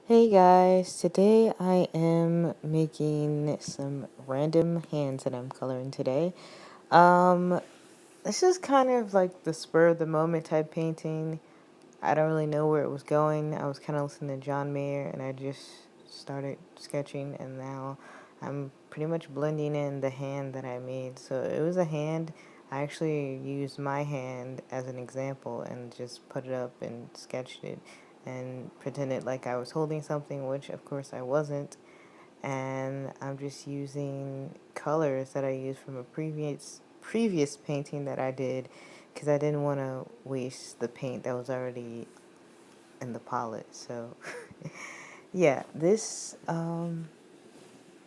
Hey guys, today I am making some random hands that I'm coloring today. Um, this is kind of like the spur of the moment type painting. I don't really know where it was going. I was kind of listening to John Mayer and I just started sketching and now I'm pretty much blending in the hand that I made. So it was a hand. I actually used my hand as an example and just put it up and sketched it and pretended like I was holding something, which of course I wasn't. And I'm just using colors that I used from a previous painting that I did because I didn't want to waste the paint that was already in the palette. So yeah, this one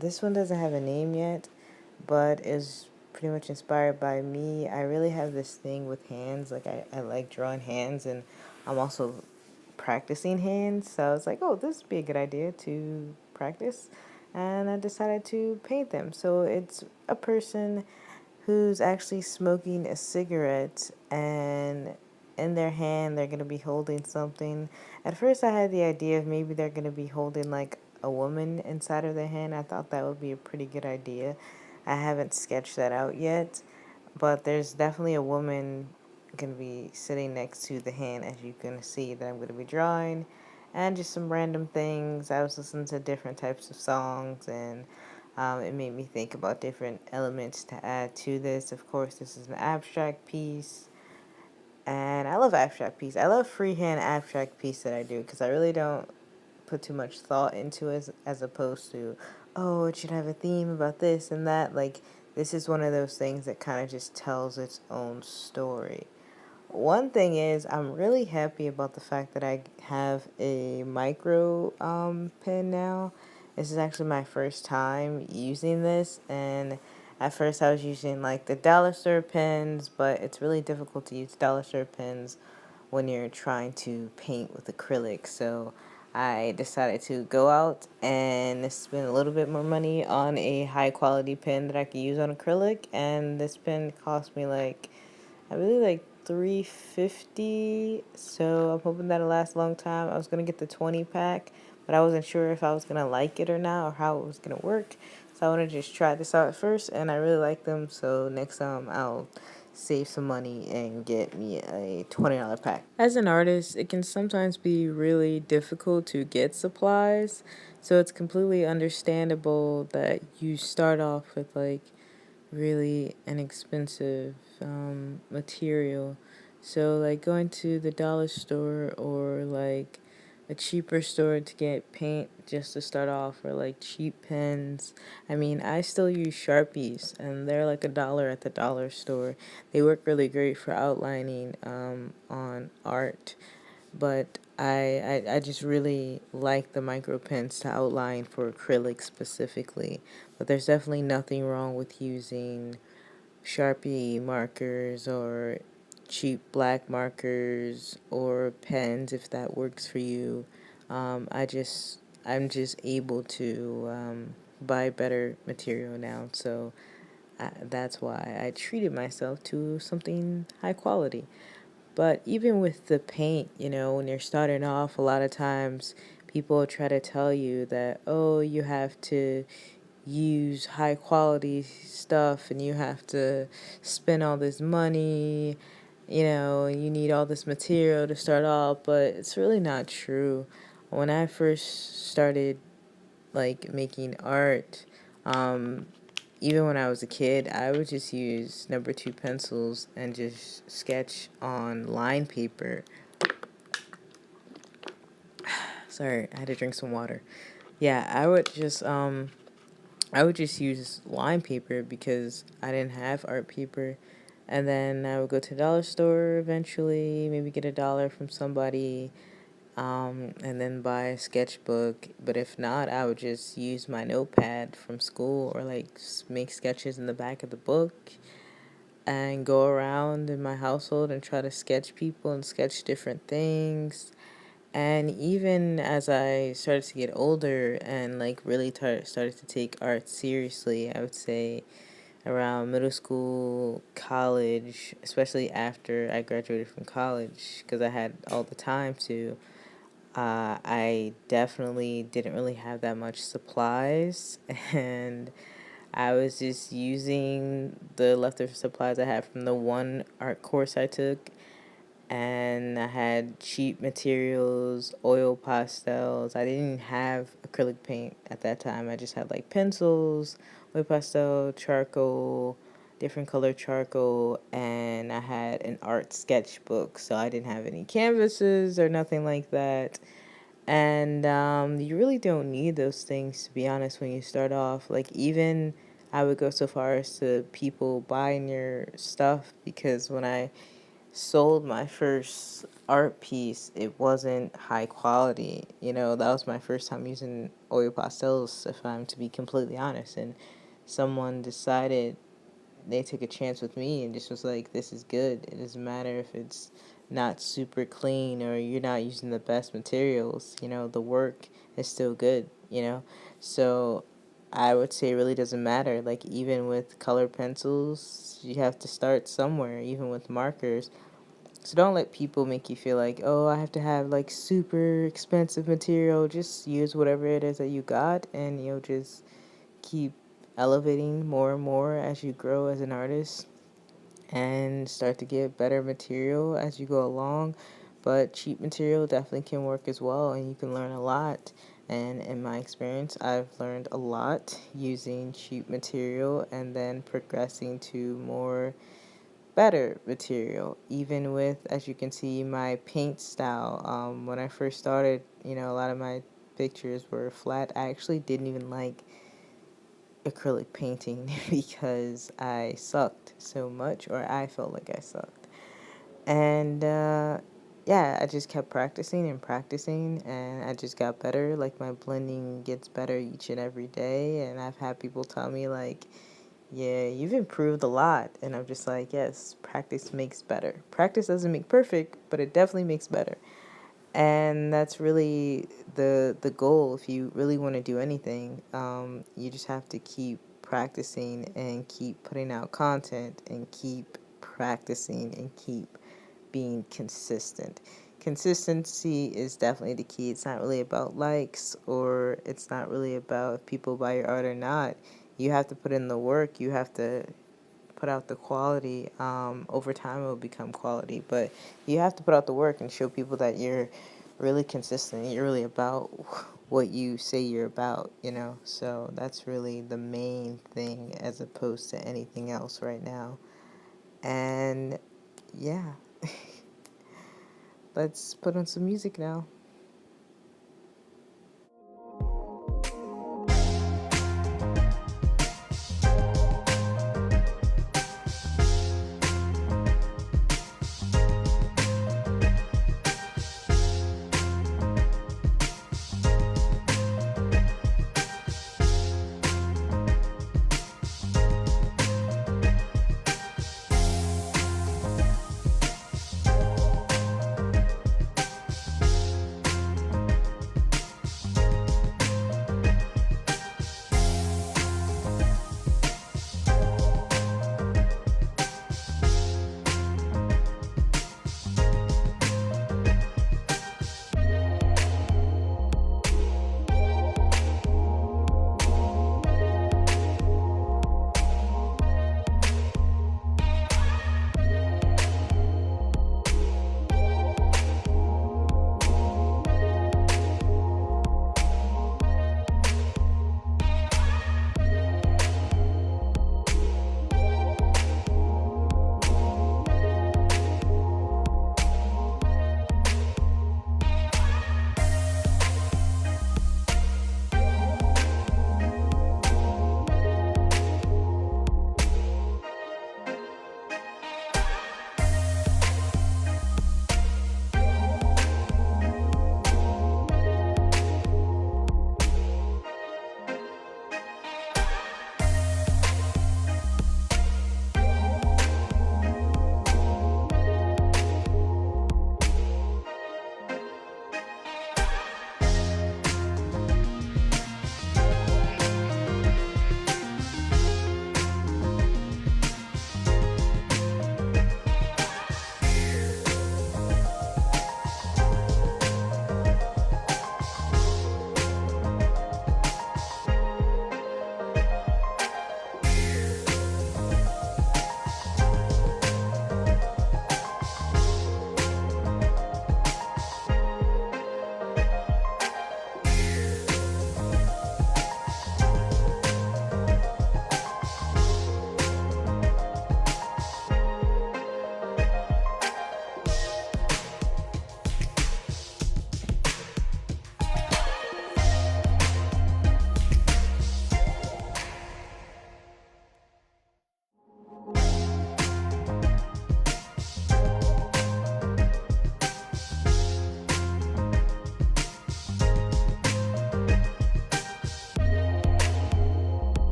doesn't have a name yet, but is pretty much inspired by me. I really have this thing with hands. Like I like drawing hands and I'm also practicing hands. So I was like, oh, this would be a good idea to practice. And I decided to paint them. So it's a person who's actually smoking a cigarette and in their hand they're going to be holding something. At first I had the idea of maybe they're going to be holding like a woman inside of their hand. I thought that would be a pretty good idea. I haven't sketched that out yet, but there's definitely a woman going to be sitting next to the hand, as you can see, that I'm going to be drawing, and just some random things. I was listening to different types of songs, and it made me think about different elements to add to this. Of course, this is an abstract piece, and I love abstract piece. I love freehand abstract piece that I do because I really don't put too much thought into it as opposed to, oh, it should have a theme about this and that. Like, this is one of those things that kind of just tells its own story. One thing is, I'm really happy about the fact that I have a micro pen now. This is actually my first time using this, and at first I was using like the dollar store pens, but it's really difficult to use dollar store pens when you're trying to paint with acrylic. So I decided to go out and spend a little bit more money on a high quality pen that I could use on acrylic, and this pen cost me like I really like 350, so I'm hoping that'll last a long time. I was gonna get the 20 pack, but I wasn't sure if I was gonna like it or not or how it was gonna work. So I want to just try this out at first, and I really like them. So next time I'll save some money and get me a $20 pack. As an artist, it can sometimes be really difficult to get supplies, so it's completely understandable that you start off with like really inexpensive material. So, like going to the dollar store or like a cheaper store to get paint just to start off, or like cheap pens. I mean, I still use Sharpies, and they're like $1 at the dollar store. They work really great for outlining on art, but I just really like the micro pens to outline for acrylic specifically. But there's definitely nothing wrong with using Sharpie markers or cheap black markers or pens if that works for you. I'm just able to buy better material now, so that's why I treated myself to something high quality. But even with the paint, when you're starting off, a lot of times people try to tell you that, oh, you have to use high quality stuff and you have to spend all this money, you need all this material to start off, but it's really not true. When I first started like making art, um, even when I was a kid, I would just use number two pencils and just sketch on line paper. Sorry, I had to drink some water. Yeah, I would just use line paper because I didn't have art paper. And then I would go to the dollar store eventually, maybe get $1 from somebody, and then buy a sketchbook. But if not, I would just use my notepad from school or like make sketches in the back of the book and go around in my household and try to sketch people and sketch different things. And even as I started to get older and like really started to take art seriously, I would say around middle school, college, especially after I graduated from college, because I had all the time to. I definitely didn't really have that much supplies, and I was just using the leftover supplies I had from the one art course I took, and I had cheap materials, oil pastels. I didn't have acrylic paint at that time. I just had like pencils, oil pastel, charcoal, different color charcoal, and I had an art sketchbook. So I didn't have any canvases or nothing like that. And you really don't need those things, to be honest, when you start off. Like, even I would go so far as to people buying your stuff, because when I sold my first art piece, it wasn't high quality. You know, that was my first time using oil pastels, if I'm to be completely honest. And someone decided, they took a chance with me and just was like, this is good. It doesn't matter if it's not super clean or you're not using the best materials, you know, the work is still good, you know? So I would say it really doesn't matter. Like, even with colored pencils, you have to start somewhere, even with markers. So don't let people make you feel like, oh, I have to have like super expensive material. Just use whatever it is that you got, and you'll just keep elevating more and more as you grow as an artist, and start to get better material as you go along. But cheap material definitely can work as well, and you can learn a lot. And in my experience, I've learned a lot using cheap material and then progressing to more better material, even with, as you can see, my paint style. When I first started, you know, a lot of my pictures were flat. I actually didn't even like acrylic painting because I sucked so much, or I felt like I sucked. And yeah, I just kept practicing and practicing, and I just got better. Like, my blending gets better each and every day, and I've had people tell me like, yeah, you've improved a lot. And I'm just like, yes, practice makes better. Practice doesn't make perfect, but it definitely makes better. And that's really the goal. If you really want to do anything, you just have to keep practicing and keep putting out content and keep practicing and keep being consistent. Consistency is definitely the key. It's not really about likes, or it's not really about if people buy your art or not. You have to put in the work. You have to put out the quality. Over time, it will become quality, but you have to put out the work and show people that you're really consistent. You're really about what you say you're about, you know? So that's really the main thing, as opposed to anything else right now. And yeah, let's put on some music now.